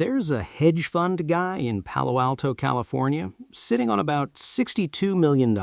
There's a hedge fund guy in Palo Alto, California, sitting on about $62 million,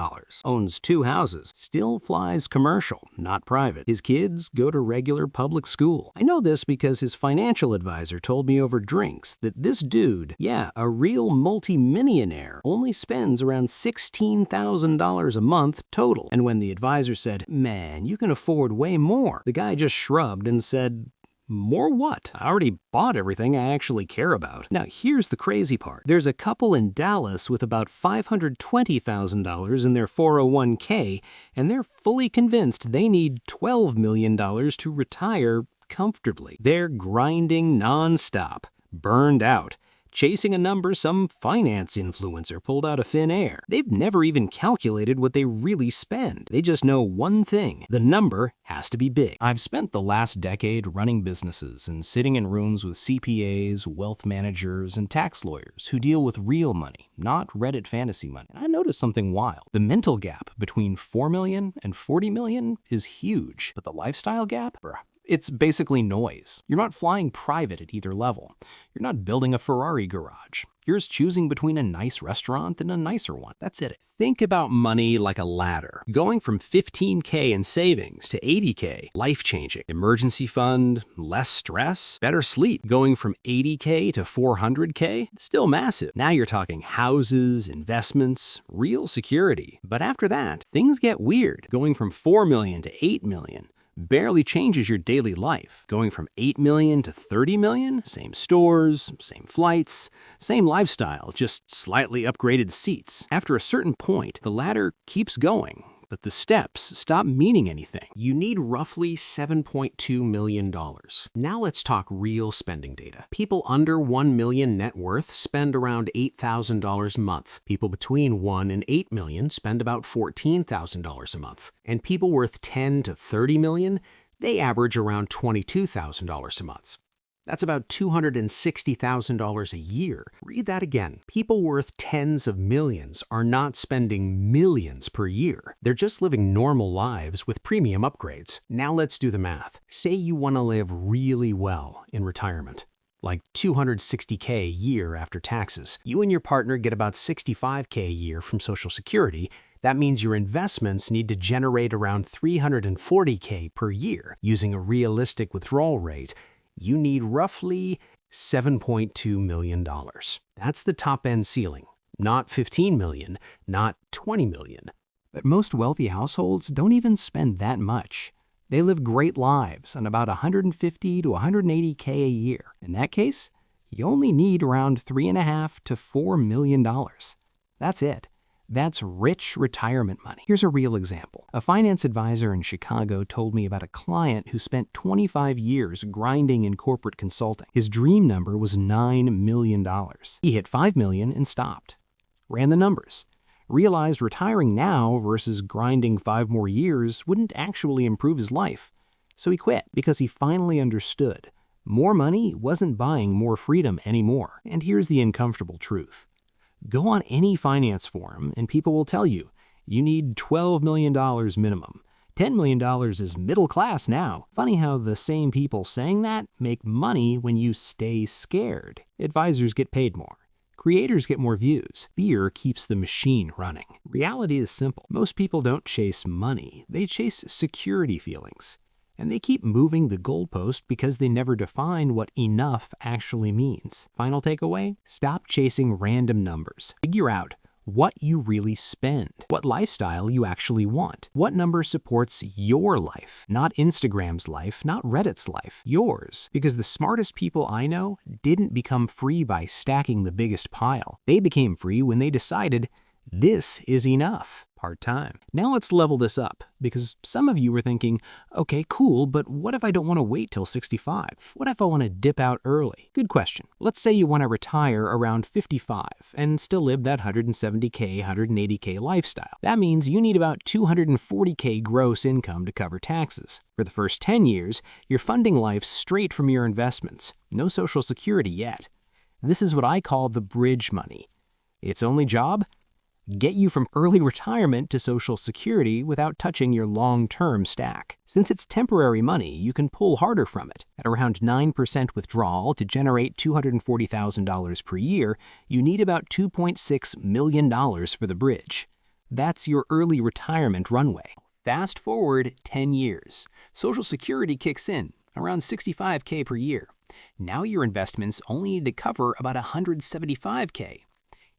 owns 2 houses, still flies commercial, not private. His kids go to regular public school. I know this because his financial advisor told me over drinks that this dude, a real multi-millionaire, only spends around $16,000 a month total. And when the advisor said, "Man, you can afford way more," the guy just shrugged and said, "More what? I already bought everything I actually care about." Now, here's the crazy part. There's a couple in Dallas with about $520,000 in their 401k, and they're fully convinced they need $12 million to retire comfortably. They're grinding nonstop, burned out, chasing a number some finance influencer pulled out of thin air. They've never even calculated what they really spend. They just know one thing: the number has to be big. I've spent the last decade running businesses and sitting in rooms with CPAs, wealth managers, and tax lawyers who deal with real money, not Reddit fantasy money. And I noticed something wild. The mental gap between 4 million and 40 million is huge, but the lifestyle gap? It's basically noise. You're not flying private at either level. You're not building a Ferrari garage. You're just choosing between a nice restaurant and a nicer one. That's it. Think about money like a ladder. Going from 15K in savings to 80K, life-changing. Emergency fund, less stress, better sleep. Going from 80K to 400K, still massive. Now you're talking houses, investments, real security. But after that, things get weird. Going from 4 million to 8 million. Barely changes your daily life. Going from 8 million to 30 million, same stores, same flights, same lifestyle, just slightly upgraded seats. After a certain point, the ladder keeps going, but the steps stop meaning anything. You need roughly $7.2 million. Now let's talk real spending data. People under 1 million net worth spend around $8,000 a month. People between 1 and 8 million spend about $14,000 a month. And people worth 10 to 30 million, they average around $22,000 a month. That's about $260,000 a year. Read that again. People worth tens of millions are not spending millions per year. They're just living normal lives with premium upgrades. Now let's do the math. Say you want to live really well in retirement, like $260K a year after taxes. You and your partner get about $65K a year from Social Security. That means your investments need to generate around $340K per year. Using a realistic withdrawal rate, you need roughly $7.2 million. That's the top-end ceiling, not 15 million, not 20 million. But most wealthy households don't even spend that much. They live great lives on about 150 to 180K a year. In that case, you only need around $3.5 to $4 million. That's it. That's rich retirement money. Here's a real example. A finance advisor in Chicago told me about a client who spent 25 years grinding in corporate consulting. His dream number was $9 million. He hit $5 million and stopped. Ran the numbers. Realized retiring now versus grinding 5 more years wouldn't actually improve his life. So he quit because he finally understood. More money wasn't buying more freedom anymore. And here's the uncomfortable truth. Go on any finance forum and people will tell you, you need $12 million minimum. $10 million is middle class now. Funny how the same people saying that make money when you stay scared. Advisors get paid more. Creators get more views. Fear keeps the machine running. Reality is simple. Most people don't chase money. They chase security feelings. And they keep moving the goalpost because they never define what enough actually means. Final takeaway? Stop chasing random numbers. Figure out what you really spend, what lifestyle you actually want, what number supports your life, not Instagram's life, not Reddit's life, yours. Because the smartest people I know didn't become free by stacking the biggest pile. They became free when they decided, this is enough. Part-time. Now let's level this up, because some of you are thinking, okay, cool, but what if I don't want to wait till 65? What if I want to dip out early? Good question. Let's say you want to retire around 55 and still live that 170K, 180K lifestyle. That means you need about 240K gross income to cover taxes. For the first 10 years, you're funding life straight from your investments. No Social Security yet. This is what I call the bridge money. Its only job? get you from early retirement to Social Security without touching your long-term stack. Since it's temporary money, you can pull harder from it. At around 9% withdrawal to generate $240,000 per year, you need about $2.6 million for the bridge. That's your early retirement runway. Fast forward 10 years. Social Security kicks in, around $65K per year. Now your investments only need to cover about $175K.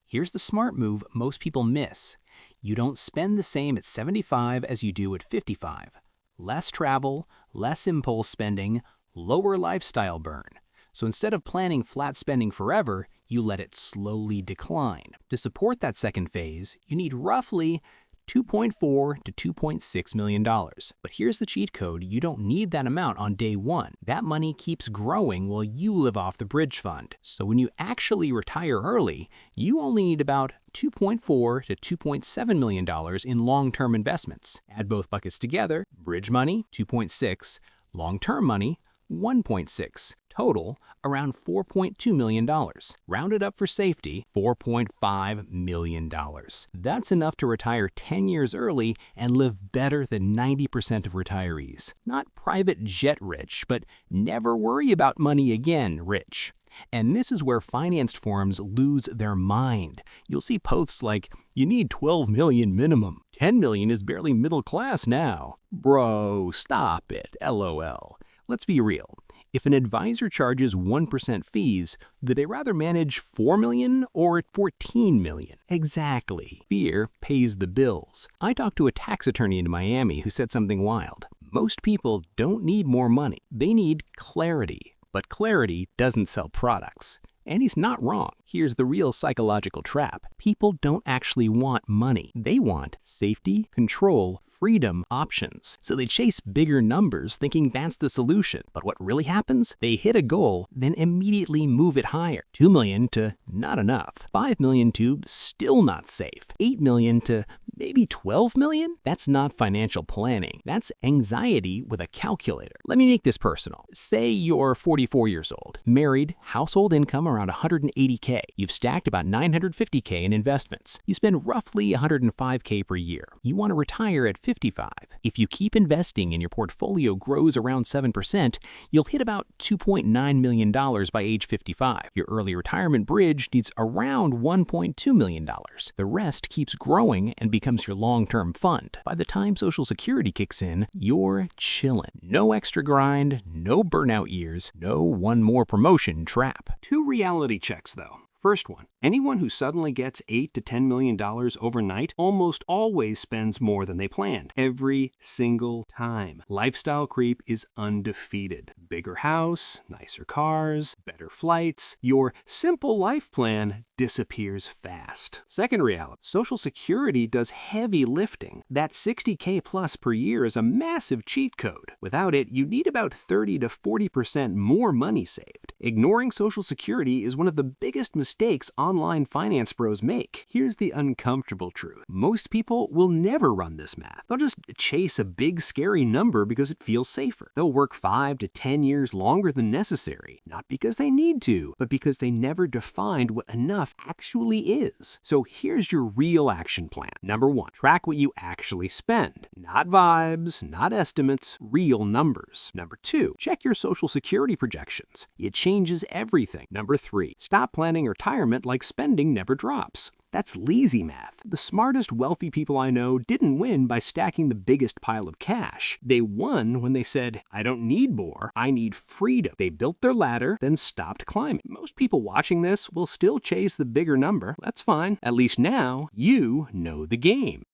Here's the smart move most people miss. You don't spend the same at 75 as you do at 55. Less travel, less impulse spending, lower lifestyle burn. So instead of planning flat spending forever, you let it slowly decline. To support that second phase, you need roughly $2.4 to $2.6 million. But here's the cheat code: you don't need that amount on day one. That money keeps growing while you live off the bridge fund. So when you actually retire early, you only need about $2.4 to $2.7 million in long-term investments. Add both buckets together: bridge money, $2.6, long-term money, $1.6. Total, around $4.2 million. Rounded up for safety, $4.5 million. That's enough to retire 10 years early and live better than 90% of retirees. Not private jet rich, but never worry about money again rich. And this is where financed forums lose their mind. You'll see posts like, "You need 12 million minimum. 10 million is barely middle class now." Bro, stop it, LOL. Let's be real. If an advisor charges 1% fees, do they rather manage 4 million or 14 million? Exactly. Fear pays the bills. I talked to a tax attorney in Miami who said something wild. Most people don't need more money. They need clarity. But clarity doesn't sell products. And he's not wrong. Here's the real psychological trap. People don't actually want money. They want safety, control, freedom, options. So they chase bigger numbers thinking that's the solution. But what really happens? They hit a goal, then immediately move it higher. 2 million to not enough. 5 million to still not safe. 8 million to maybe 12 million? That's not financial planning. That's anxiety with a calculator. Let me make this personal. Say you're 44 years old, married, household income around 180K. You've stacked about 950K in investments. You spend roughly 105K per year. You want to retire at 55. If you keep investing and your portfolio grows around 7%, you'll hit about $2.9 million by age 55. Your early retirement bridge needs around $1.2 million. The rest keeps growing and becomes your long-term fund. By the time Social Security kicks in, you're chillin'. No extra grind, no burnout years, no one more promotion trap. 2 reality checks though. First one, anyone who suddenly gets $8 to $10 million overnight almost always spends more than they planned. Every single time. Lifestyle creep is undefeated. Bigger house, nicer cars, better flights. Your simple life plan disappears fast. Second reality, Social Security does heavy lifting. That 60K plus per year is a massive cheat code. Without it, you need about 30 to 40% more money saved. Ignoring Social Security is one of the biggest mistakes online finance bros make. Here's the uncomfortable truth. Most people will never run this math. They'll just chase a big scary number because it feels safer. They'll work 5 to 10 years longer than necessary, not because they need to, but because they never defined what enough actually is. So here's your real action plan. Number 1, track what you actually spend. Not vibes, not estimates, real numbers. Number 2, check your Social Security projections. It changes everything. Number 3, stop planning retirement like spending never drops. That's lazy math. The smartest wealthy people I know didn't win by stacking the biggest pile of cash. They won when they said, "I don't need more, I need freedom." They built their ladder, then stopped climbing. Most people watching this will still chase the bigger number. That's fine. At least now, you know the game.